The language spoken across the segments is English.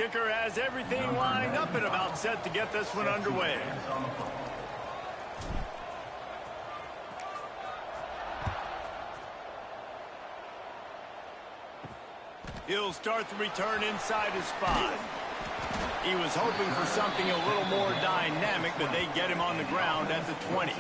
Kicker has everything lined up and about set to get this one underway. He'll start the return inside his 5. He was hoping for something a little more dynamic, but they get him on the ground at the 20.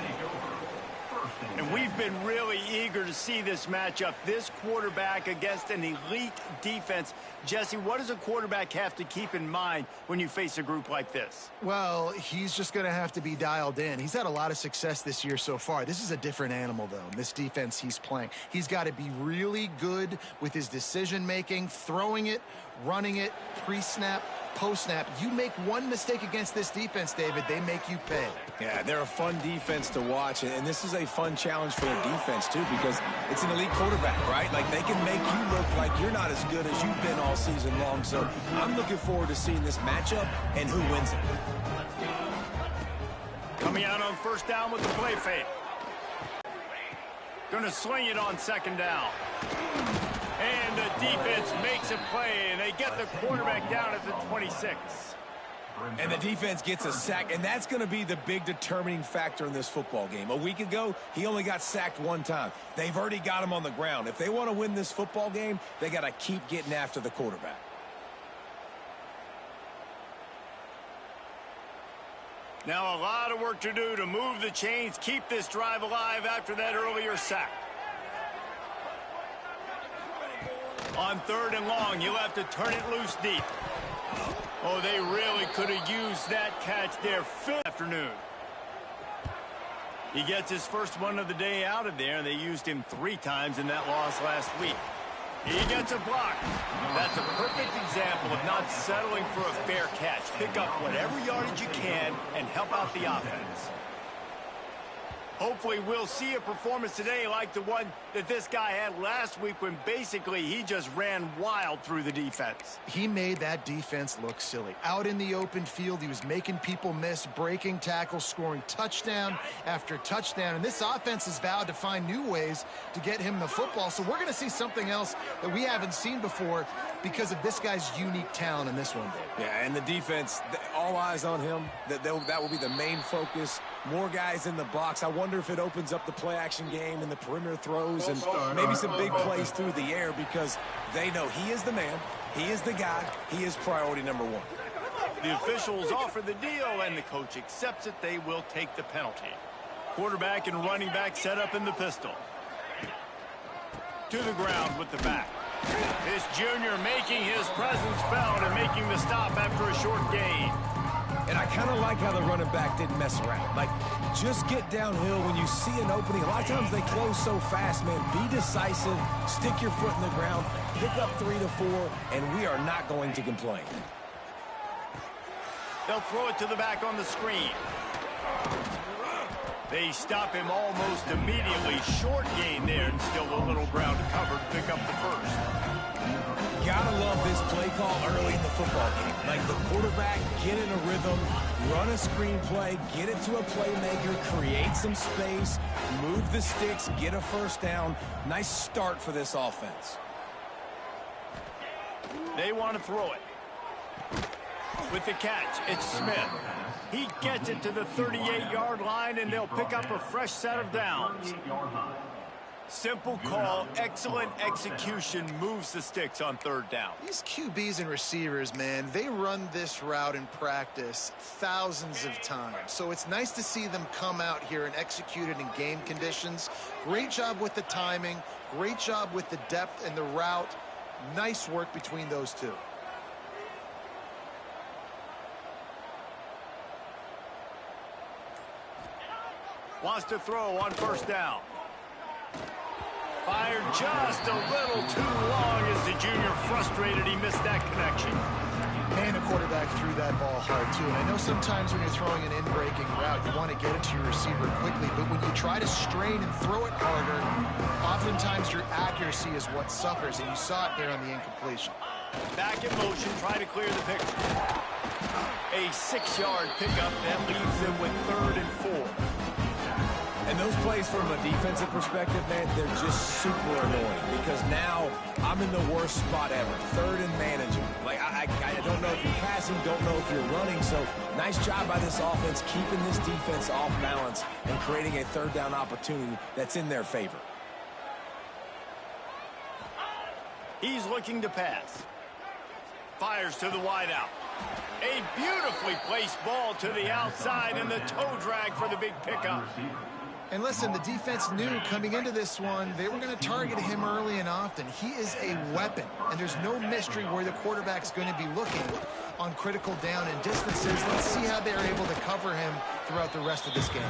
And we've been really eager to see this matchup, this quarterback against an elite defense. Jesse, what does a quarterback have to keep in mind when you face a group like this? Well, he's just going to have to be dialed in. He's had a lot of success this year so far. This is a different animal, though, in this defense he's playing. He's got to be really good with his decision-making, throwing it, running it, pre-snap. post-snap. You make one mistake against this defense, David, they make you pay. Yeah, they're a fun defense to watch, and this is a fun challenge for the defense, too, because it's an elite quarterback, right? Like, they can make you look like you're not as good as you've been all season long. So I'm looking forward to seeing this matchup and who wins it. Coming out on first down with the play fake. Going to swing it on second down. And the defense makes a play, and they get the quarterback down at the 26. And the defense gets a sack, and that's going to be the big determining factor in this football game. A week ago, he only got sacked one time. They've already got him on the ground. If they want to win this football game, they got to keep getting after the quarterback. Now a lot of work to do to move the chains, keep this drive alive after that earlier sack. On third and long, you'll have to turn it loose deep. Oh, they really could have used that catch there. Fifth afternoon. He gets his first one of the day out of there, and they used him 3 times in that loss last week. He gets a block. That's a perfect example of not settling for a fair catch. Pick up whatever yardage you can and help out the offense. Hopefully we'll see a performance today like the one that this guy had last week when basically he just ran wild through the defense. He made that defense look silly. Out in the open field, he was making people miss, breaking tackles, scoring touchdown after touchdown. And this offense has vowed to find new ways to get him the football. So we're going to see something else that we haven't seen before because of this guy's unique talent in this one. Yeah, and the defense, all eyes on him. That will be the main focus. More guys in the box. I wonder if it opens up the play-action game and the perimeter throws and maybe some big plays through the air because they know he is the man, he is the guy, he is priority number 1. The officials offer the deal, and the coach accepts it. They will take the penalty. Quarterback and running back set up in the pistol. To the ground with the back. This junior making his presence felt and making the stop after a short gain. And I kind of like how the running back didn't mess around. Like, just get downhill when you see an opening. A lot of times they close so fast, man. Be decisive, stick your foot in the ground, pick up 3 to 4, and we are not going to complain. They'll throw it to the back on the screen. They stop him almost immediately. Short gain there, and still a little ground to cover to pick up the first. Gotta love this play call early in the football game. Like the quarterback, get in a rhythm, run a screen play, get it to a playmaker, create some space, move the sticks, get a first down. Nice start for this offense. They want to throw it. With the catch, it's Smith. He gets it to the 38-yard line, and they'll pick up a fresh set of downs. Simple call, excellent execution, moves the sticks on third down. These QBs and receivers, man, they run this route in practice thousands of times. So it's nice to see them come out here and execute it in game conditions. Great job with the timing, great job with the depth and the route. Nice work between those two. Wants to throw on first down. Fired just a little too long as the junior frustrated. He missed that connection. And a quarterback threw that ball hard, too. And I know sometimes when you're throwing an in-breaking route, you want to get it to your receiver quickly. But when you try to strain and throw it harder, oftentimes your accuracy is what suffers. And you saw it there on the incompletion. Back in motion, try to clear the picture. A 6-yard pickup that leaves them with 3rd and 4. And those plays from a defensive perspective, man, they're just super annoying because now I'm in the worst spot ever. 3rd and manageable. Like, I don't know if you're passing, don't know if you're running. So nice job by this offense keeping this defense off balance and creating a 3rd down opportunity that's in their favor. He's looking to pass. Fires to the wideout. A beautifully placed ball to the outside and the toe drag for the big pickup. And listen, the defense knew coming into this one, they were going to target him early and often. He is a weapon, and there's no mystery where the quarterback's going to be looking on critical down and distances. Let's see how they're able to cover him throughout the rest of this game.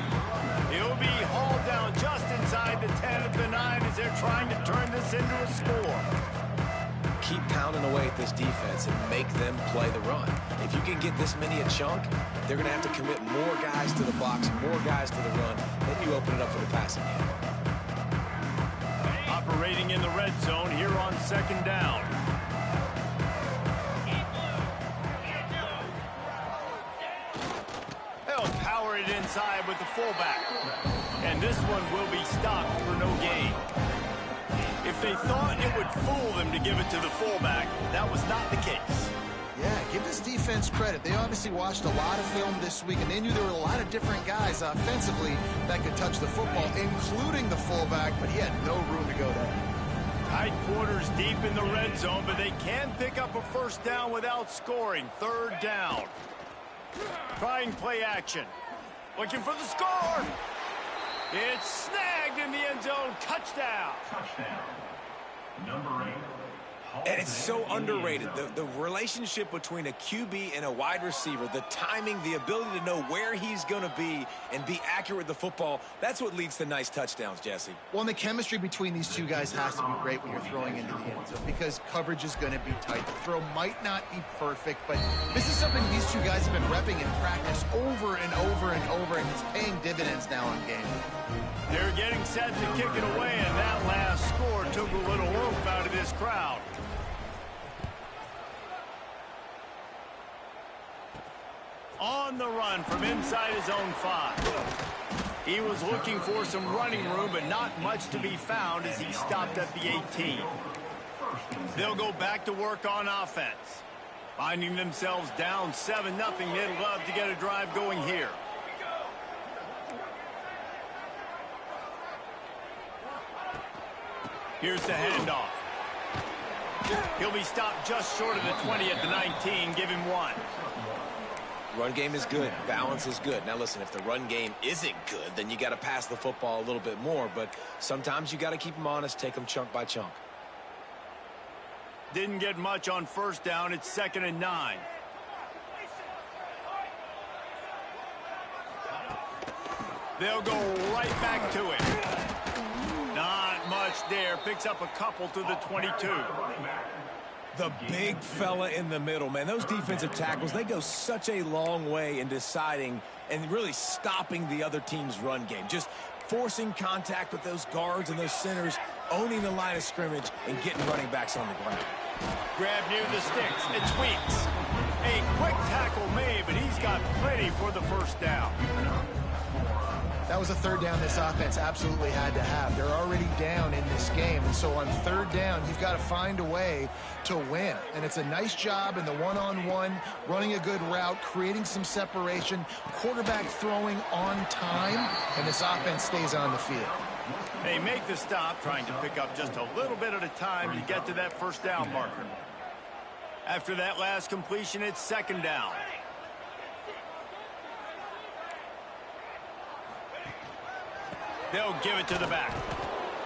He'll be hauled down just inside the 10 at the 9 as they're trying to turn this into a score. keep pounding away at this defense and make them play the run. If you can get this many a chunk, they're going to have to commit more guys to the box, more guys to the run. Then you open it up for the passing game. Operating in the red zone here on 2nd down. They'll power it inside with the fullback. And this one will be stopped for no gain. If they thought it would fool them to give it to the fullback, that was not the case. Yeah, give this defense credit. They obviously watched a lot of film this week, and they knew there were a lot of different guys offensively that could touch the football, including the fullback, but he had no room to go there. Tight quarters deep in the red zone, but they can pick up a 1st down without scoring. 3rd down. Trying play action. Looking for the score. It's snagged in the end zone. Touchdown. Number 8. And it's so underrated. The relationship between a QB and a wide receiver, the timing, the ability to know where he's going to be and be accurate with the football, that's what leads to nice touchdowns, Jesse. Well, and the chemistry between these two guys has to be great when you're throwing into the end zone because coverage is going to be tight. The throw might not be perfect, but this is something these two guys have been repping in practice over and over and over, and it's paying dividends now in game. They're getting set to kick it away, and that last score took a little oomph out of this crowd. On the run from inside his own 5. He was looking for some running room, but not much to be found as he stopped at the 18. They'll go back to work on offense. Finding themselves down 7-0, they'd love to get a drive going here. Here's the handoff. He'll be stopped just short of the 20 at the 19. Give him 1. Run game is good. Balance is good. Now, listen, if the run game isn't good, then you got to pass the football a little bit more. But sometimes you got to keep them honest, take them chunk by chunk. Didn't get much on 1st down. It's 2nd and 9. They'll go right back to it. Not much there. Picks up a couple to the 22. The big fella in the middle, man. Those defensive tackles, they go such a long way in deciding and really stopping the other team's run game. Just forcing contact with those guards and those centers, owning the line of scrimmage, and getting running backs on the ground. Grab near the sticks. It tweaks. A quick tackle made, but he's got plenty for the 1st down. That was a 3rd down this offense absolutely had to have. They're already down in this game, and so on 3rd down, you've got to find a way to win. And it's a nice job in the one-on-one, running a good route, creating some separation, quarterback throwing on time, and this offense stays on the field. They make the stop, trying to pick up just a little bit at a time to get to that 1st down marker. After that last completion, it's 2nd down. They'll give it to the back.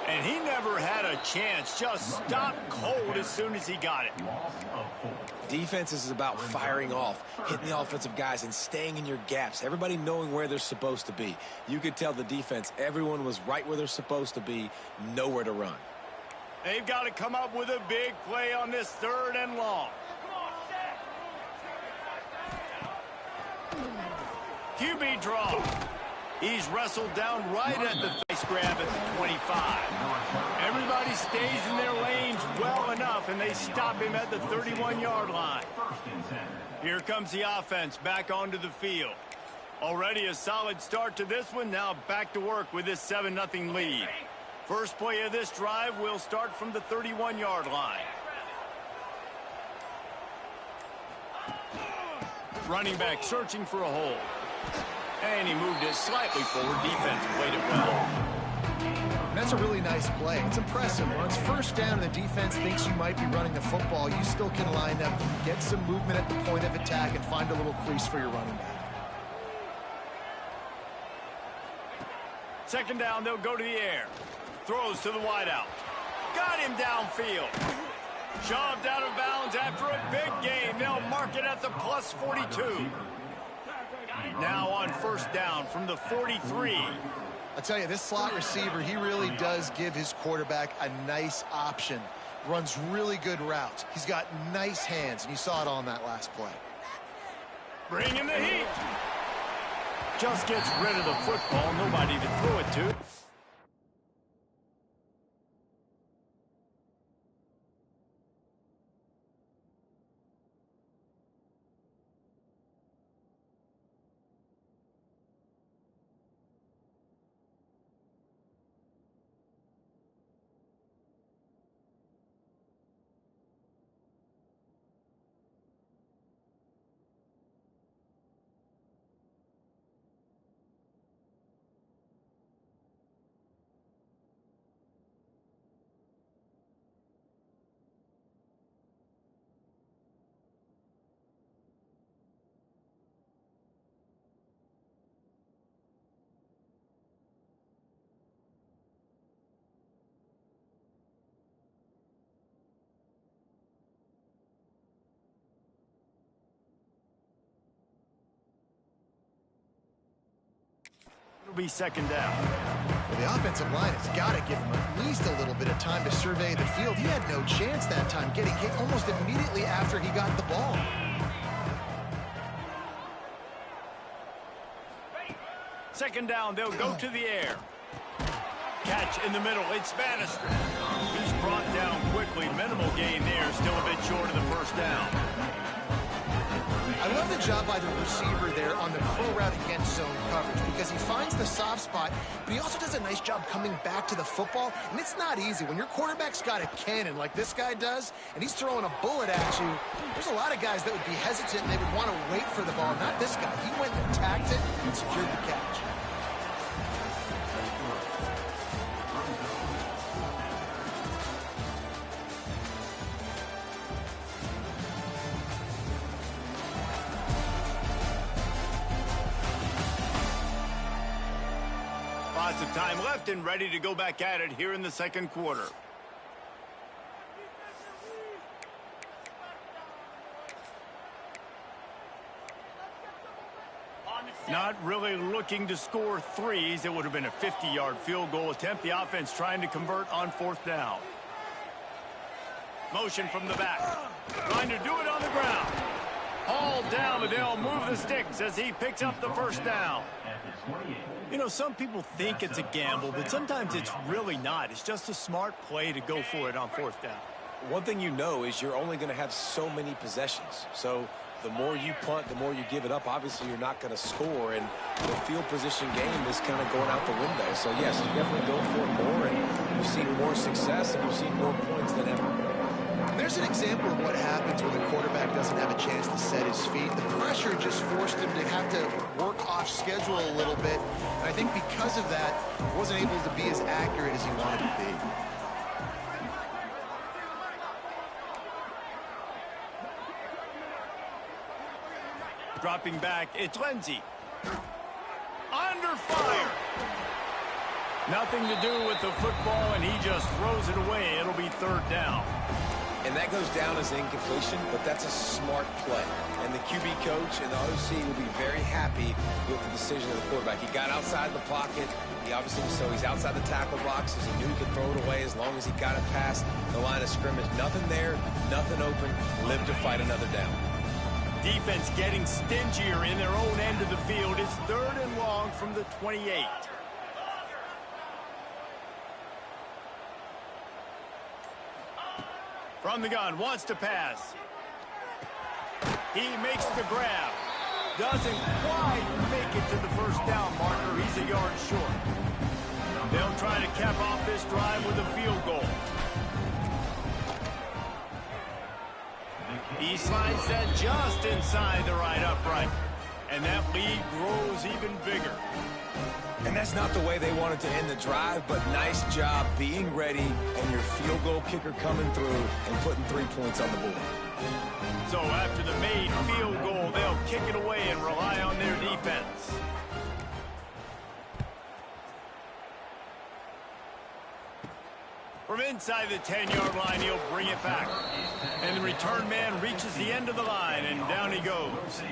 And he never had a chance. Just stopped cold as soon as he got it. Defense is about firing off, hitting the offensive guys, and staying in your gaps. Everybody knowing where they're supposed to be. You could tell the defense, everyone was right where they're supposed to be, nowhere to run. They've got to come up with a big play on this 3rd and long. QB draw. He's wrestled down right at the face grab at the 25. Everybody stays in their lanes well enough, and they stop him at the 31-yard line. Here comes the offense back onto the field. Already a solid start to this one. Now back to work with this 7-0 lead. First play of this drive will start from the 31-yard line. Running back searching for a hole. And he moved it slightly forward. Defense played it well. And that's a really nice play. It's impressive. When it's 1st down and the defense thinks you might be running the football, you still can line up, get some movement at the point of attack, and find a little crease for your running back. 2nd down, they'll go to the air. Throws to the wideout. Got him downfield. Shoved out of bounds after a big gain. They'll mark it at the plus 42. Now on 1st down from the 43. I tell you, this slot receiver, he really does give his quarterback a nice option. runs really good routes. He's got nice hands, and you saw it on that last play. Bringing the heat. Just gets rid of the football. Nobody to throw it to. It'll be second down. Well, the offensive line has got to give him at least a little bit of time to survey the field. He had no chance that time, getting hit almost immediately after he got the ball. Second down, they'll go to the air. Catch in the middle, it's Bannister. He's brought down quickly. Minimal gain there, still a bit short of the first down. I love the job by the receiver there on the pro route against zone coverage because he finds the soft spot, but he also does a nice job coming back to the football, and it's not easy. When your quarterback's got a cannon like this guy does, and he's throwing a bullet at you, there's a lot of guys that would be hesitant and they would want to wait for the ball. Not this guy. He went and attacked it and secured the catch. Lots of time left and ready to go back at it here in the second quarter. Not really looking to score threes. It would have been a 50-yard field goal attempt. The offense trying to convert on fourth down. Motion from the back. Trying to do it on the ground. Hauled down, but they'll move the sticks as he picks up the first down. You know, some people think it's a gamble, but sometimes it's really not. It's just a smart play to go for it on fourth down. One thing you know is you're only going to have so many possessions. So the more you punt, the more you give it up. Obviously, you're not going to score, and the field position game is kind of going out the window. So, yes, you definitely go for it more, and you've seen more success, and you've seen more points than ever. And there's an example of what happens when the quarterback doesn't have a chance to set his feet. The pressure just forced him to have to work off schedule a little bit. And I think because of that, he wasn't able to be as accurate as he wanted to be. Dropping back, it's Lindsey. Under fire. Nothing to do with the football, and he just throws it away. It'll be third down. And that goes down as incompletion, but that's a smart play. And the QB coach and the OC will be very happy with the decision of the quarterback. He got outside the pocket. He obviously, so he's outside the tackle boxes. He knew he could throw it away as long as he got it past the line of scrimmage. Nothing there, nothing open. Live to fight another down. Defense getting stingier in their own end of the field. It's third and long from the 28. From the gun, wants to pass. He makes the grab. Doesn't quite make it to the first down marker. He's a yard short. They'll try to cap off this drive with a field goal. He slides that just inside the right upright. And that lead grows even bigger. And that's not the way they wanted to end the drive, but nice job being ready and your field goal kicker coming through and putting 3 points on the board. So after the made field goal, they'll kick it away and rely on their defense. From inside the 10-yard line, he'll bring it back. And the return man reaches the end of the line, and down he goes.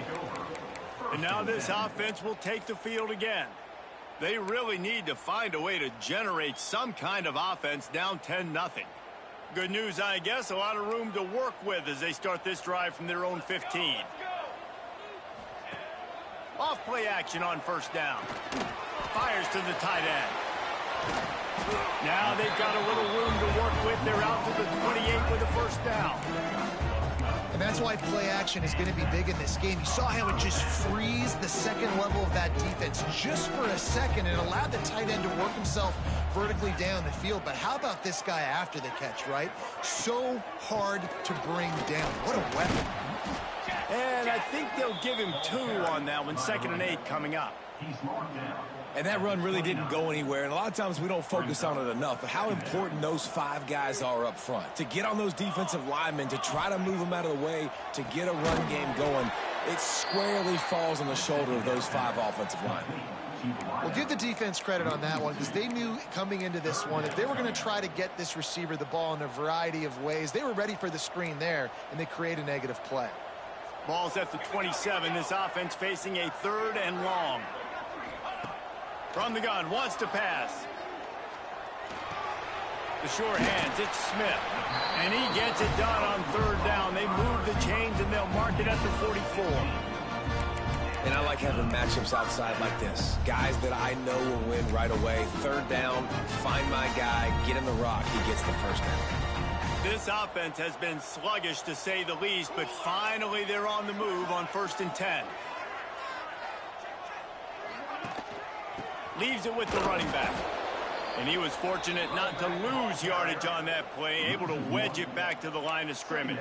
And now this offense will take the field again. They really need to find a way to generate some kind of offense down 10-0. Good news, I guess. A lot of room to work with as they start this drive from their own 15. Off play action on first down. Fires to the tight end. Now they've got a little room to work with. They're out to the 28 with a first down. And that's why play action is going to be big in this game. You saw how it just frees the second level of that defense just for a second and allowed the tight end to work himself vertically down the field. But how about this guy after the catch, right? So hard to bring down. What a weapon. And I think they'll give him 2 on that one. 2nd and 8 coming up. And that run really didn't go anywhere. And a lot of times we don't focus on it enough. But how important those 5 guys are up front. To get on those defensive linemen, to try to move them out of the way, to get a run game going, it squarely falls on the shoulder of those 5 offensive linemen. Well, give the defense credit on that one because they knew coming into this one that they were going to try to get this receiver the ball in a variety of ways. They were ready for the screen there, and they create a negative play. Ball's at the 27. This offense facing a 3rd and long. From the gun, wants to pass. The short hands, it's Smith. And he gets it done on 3rd down. They move the chains, and they'll mark it at the 44. And I like having matchups outside like this. Guys that I know will win right away. 3rd down, find my guy, get in the rock, he gets the first down. This offense has been sluggish to say the least, but finally they're on the move on 1st and 10. Leaves it with the running back. And he was fortunate not to lose yardage on that play, able to wedge it back to the line of scrimmage.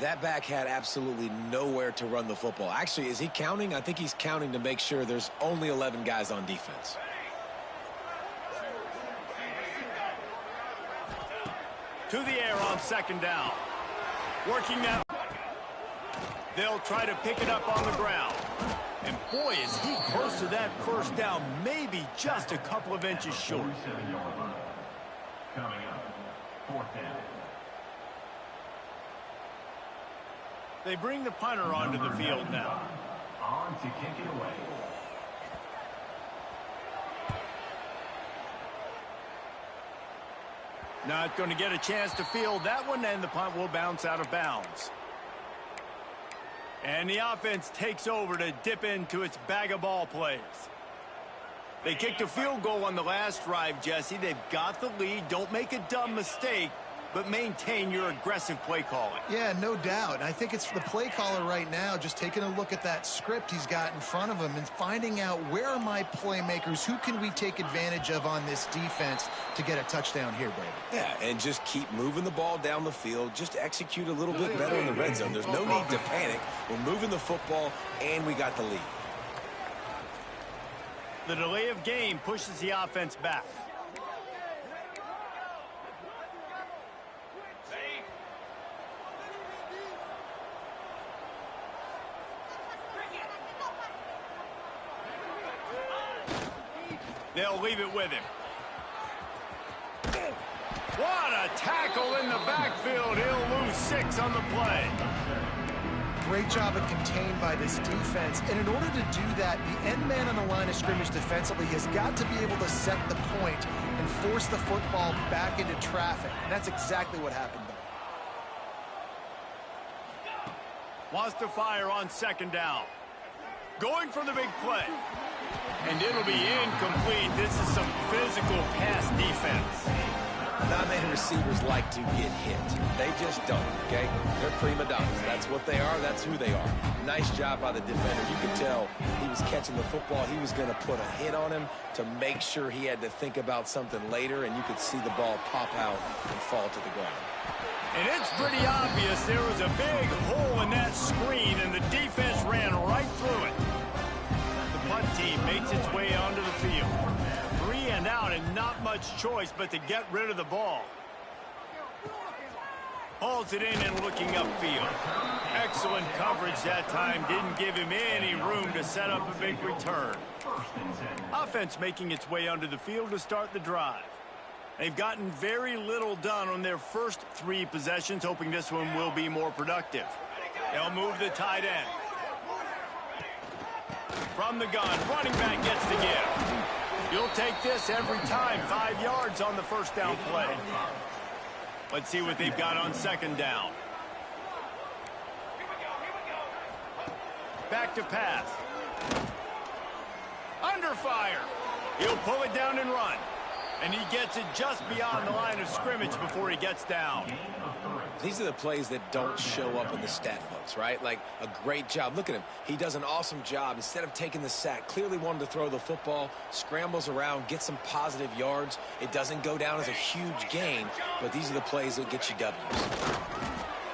That back had absolutely nowhere to run the football. Actually, is he counting? I think he's counting to make sure there's only 11 guys on defense. To the air on 2nd down. Working that. They'll try to pick it up on the ground. And boy, is he close to that first down, maybe just a couple of inches short. Coming up, 4th down. They bring the punter onto the field now. On to kick it away. Not going to get a chance to field that one, and the punt will bounce out of bounds. And the offense takes over to dip into its bag of ball plays. They kicked a field goal on the last drive, Jesse. They've got the lead. Don't make a dumb mistake, but maintain your aggressive play calling. Yeah, no doubt. I think it's the play caller right now just taking a look at that script he's got in front of him and finding out where are my playmakers, who can we take advantage of on this defense to get a touchdown here, Brady. Yeah, and just keep moving the ball down the field. Just execute a little bit better in the red zone. There's no need to panic. We're moving the football, and we got the lead. The delay of game pushes the offense back. They'll leave it with him. What a tackle in the backfield. He'll lose 6 on the play. Great job of contained by this defense. And in order to do that, the end man on the line of scrimmage defensively has got to be able to set the point and force the football back into traffic. And that's exactly what happened there. Wants to fire on 2nd down. Going for the big play. And it'll be incomplete. This is some physical pass defense. Not many receivers like to get hit. They just don't, okay? They're prima donnas. That's what they are. That's who they are. Nice job by the defender. You could tell he was catching the football. He was going to put a hit on him to make sure he had to think about something later, and you could see the ball pop out and fall to the ground. And it's pretty obvious there was a big hole in that screen, and the defense ran right through it. The punt team makes its way onto the field. 3 and out, and not much choice but to get rid of the ball. Hauls it in and looking upfield. Excellent coverage that time. Didn't give him any room to set up a big return. Offense making its way onto the field to start the drive. They've gotten very little done on their first 3 possessions, hoping this one will be more productive. They'll move the tight end. From the gun, running back gets the give. You'll take this every time. 5 yards on the first down play. Let's see what they've got on 2nd down. Back to pass. Under fire. He'll pull it down and run. And he gets it just beyond the line of scrimmage before he gets down. These are the plays that don't show up in the stat books, right? Like a great job. Look at him. He does an awesome job. Instead of taking the sack, clearly wanted to throw the football, scrambles around, get some positive yards. It doesn't go down as a huge gain, but these are the plays that get you W's.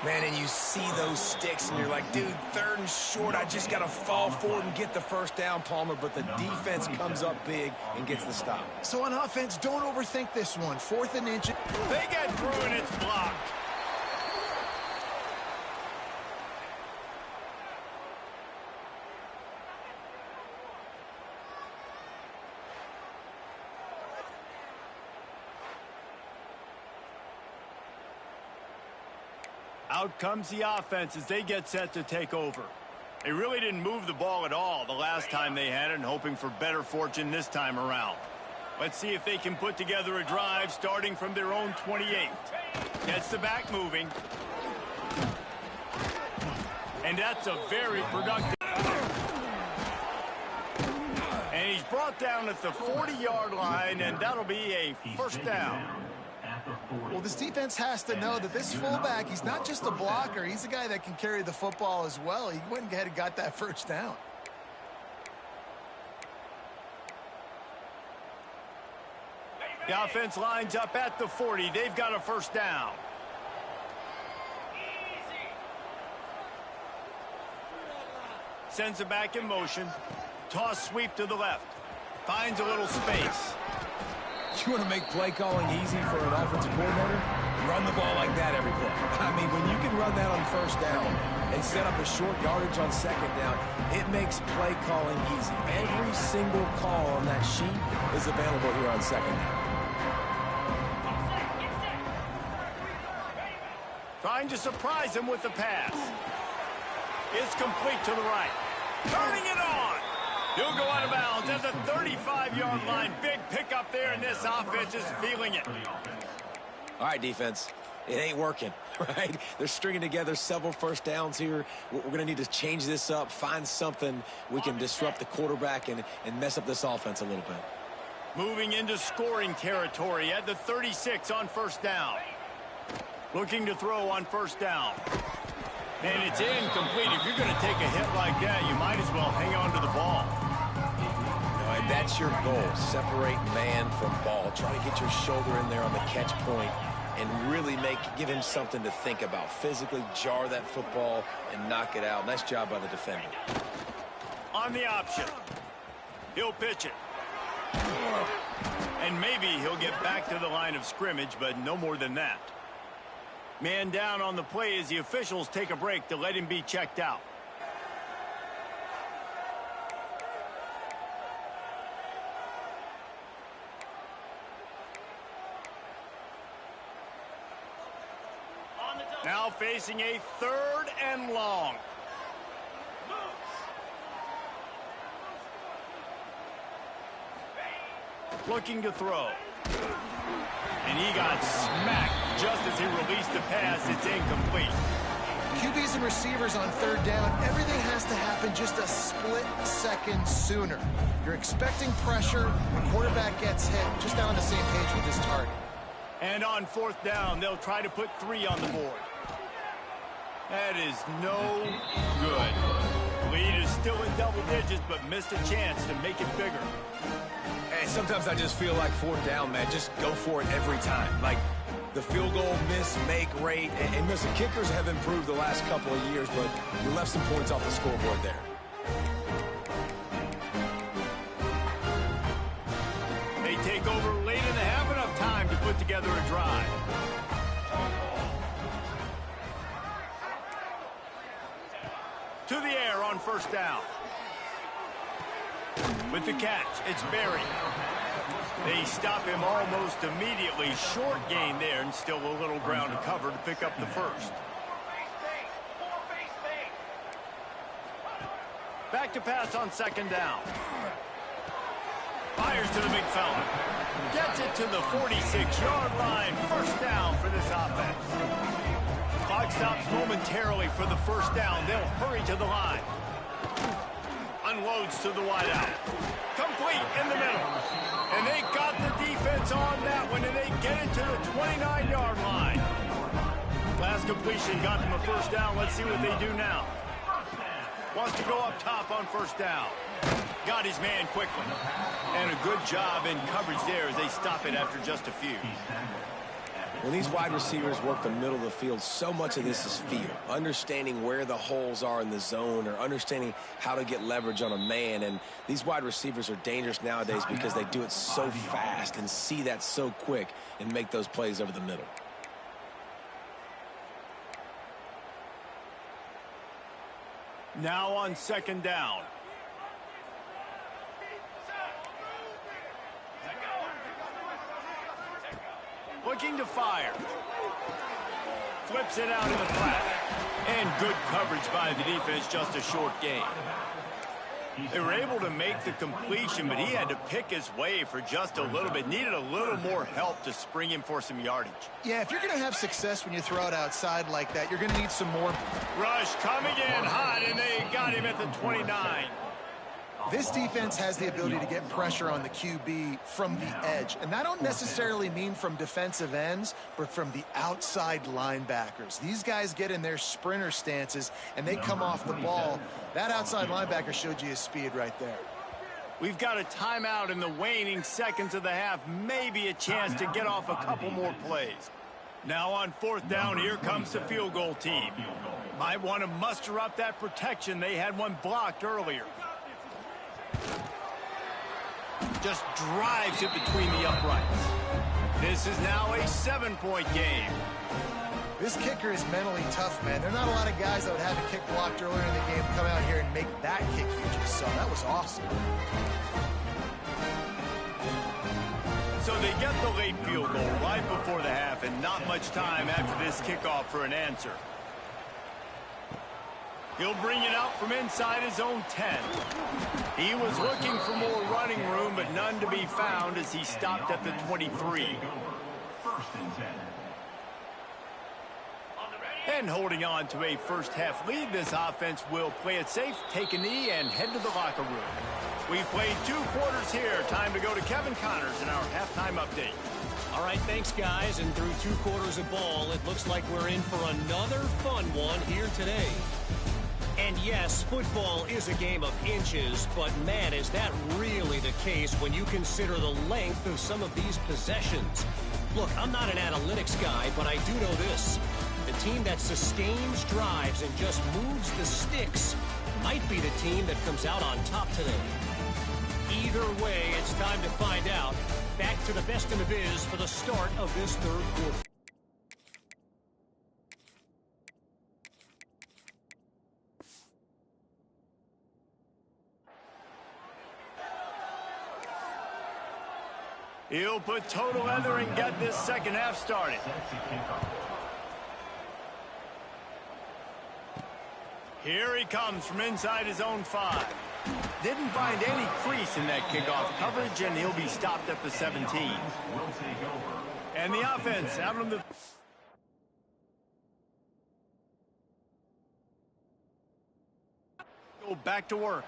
Man, and you see those sticks, and you're like, dude, 3rd and short. I just got to fall forward and get the 1st down, Palmer, but the defense comes up big and gets the stop. So on offense, don't overthink this one. 4th and inch. They get through, and it's blocked. Out comes the offense as they get set to take over. They really didn't move the ball at all the last time they had it, and hoping for better fortune this time around. Let's see if they can put together a drive starting from their own 28. Gets the back moving. And that's a very productive. And he's brought down at the 40-yard line, and that'll be a 1st down. Well, this defense has to know that this fullback, he's not just a blocker. He's a guy that can carry the football as well. He went ahead and got that 1st down. The offense lines up at the 40. They've got a 1st down. Sends it back in motion. Toss sweep to the left. Finds a little space. You want to make play calling easy for an offensive coordinator? Run the ball like that every play. I mean, when you can run that on 1st down and set up a short yardage on 2nd down, it makes play calling easy. Every single call on that sheet is available here on 2nd down. Trying to surprise him with the pass. It's complete to the right. Turning it on. He'll go out of bounds at the 35-yard line. Big pickup there, and this offense is feeling it. All right, defense. It ain't working, right? They're stringing together several 1st downs here. We're going to need to change this up, find something we can disrupt the quarterback and mess up this offense a little bit. Moving into scoring territory at the 36 on 1st down. Looking to throw on 1st down. And it's incomplete. If you're going to take a hit like that, you might as well hang on to the ball. No, that's your goal. Separate man from ball. Try to get your shoulder in there on the catch point and really give him something to think about. Physically jar that football and knock it out. Nice job by the defender. On the option. He'll pitch it. And maybe he'll get back to the line of scrimmage, but no more than that. Man down on the play as the officials take a break to let him be checked out. Now facing a 3rd and long. Looking to throw. And he got smacked just as he released the pass. It's incomplete. QBs and receivers on 3rd down, everything has to happen just a split second sooner. You're expecting pressure. The quarterback gets hit. Just not on the same page with his target. And on 4th down, they'll try to put 3 on the board. That is no good. Lead is still in double digits, but missed a chance to make it bigger. Hey, sometimes I just feel like 4th down, man. Just go for it every time. Like the field goal miss, make rate. And listen, kickers have improved the last couple of years, but you left some points off the scoreboard there. They take over late and they have enough time to put together a drive. To the air on 1st down. With the catch, it's Berry. They stop him almost immediately. Short gain there, and still a little ground to cover to pick up the 1st. Back to pass on 2nd down. Fires to the big fella. Gets it to the 46-yard line. First down for this offense. Clock stops momentarily for the first down. They'll hurry to the line. Unloads to the wideout. Complete in the middle. And they got the defense on that one, and they get it to the 29-yard line. Last completion got them a first down. Let's see what they do now. Wants to go up top on first down. Got his man quickly. And a good job in coverage there as they stop it after just a few. When these wide receivers work the middle of the field, so much of this is feel. Understanding where the holes are in the zone or understanding how to get leverage on a man. And these wide receivers are dangerous nowadays because they do it so fast and see that so quick and make those plays over the middle. Now on second down. Looking to fire. Flips it out in the flat. And good coverage by the defense, just a short gain. They were able to make the completion, but he had to pick his way for just a little bit. Needed a little more help to spring him for some yardage. Yeah, if you're going to have success when you throw it outside like that, you're going to need some more. Rush coming in hot, and they got him at the 29. This defense has the ability to get pressure on the QB from the edge. And I don't necessarily mean from defensive ends, but from the outside linebackers. These guys get in their sprinter stances, and they come off the ball. That outside linebacker showed you his speed right there. We've got a timeout in the waning seconds of the half. Maybe a chance to get off a couple more plays. Now on fourth down, here comes the field goal team. Might want to muster up that protection. They had one blocked earlier. Just drives it between the uprights. This is now a 7-point game. This kicker is mentally tough, man. There are not a lot of guys that would have a kick blocked earlier in the game come out here and make that kick you just saw. That was awesome. So they get the late field goal right before the half, and not much time after this kickoff for an answer. He'll bring it out from inside his own 10. He was looking for more running room, but none to be found as he stopped at the 23. And holding on to a first-half lead, this offense will play it safe, take a knee, and head to the locker room. We've played 2 quarters here. Time to go to Kevin Connors in our halftime update. All right, thanks, guys. And through 2 quarters of ball, it looks like we're in for another fun one here today. And yes, football is a game of inches, but man, is that really the case when you consider the length of some of these possessions. Look, I'm not an analytics guy, but I do know this. The team that sustains drives and just moves the sticks might be the team that comes out on top today. Either way, it's time to find out. Back to the best in the biz for the start of this 3rd quarter. He'll put total leather and get this second half started. Here he comes from inside his own 5. Didn't find any crease in that kickoff coverage, and he'll be stopped at the 17. And the offense out on the... Go back to work.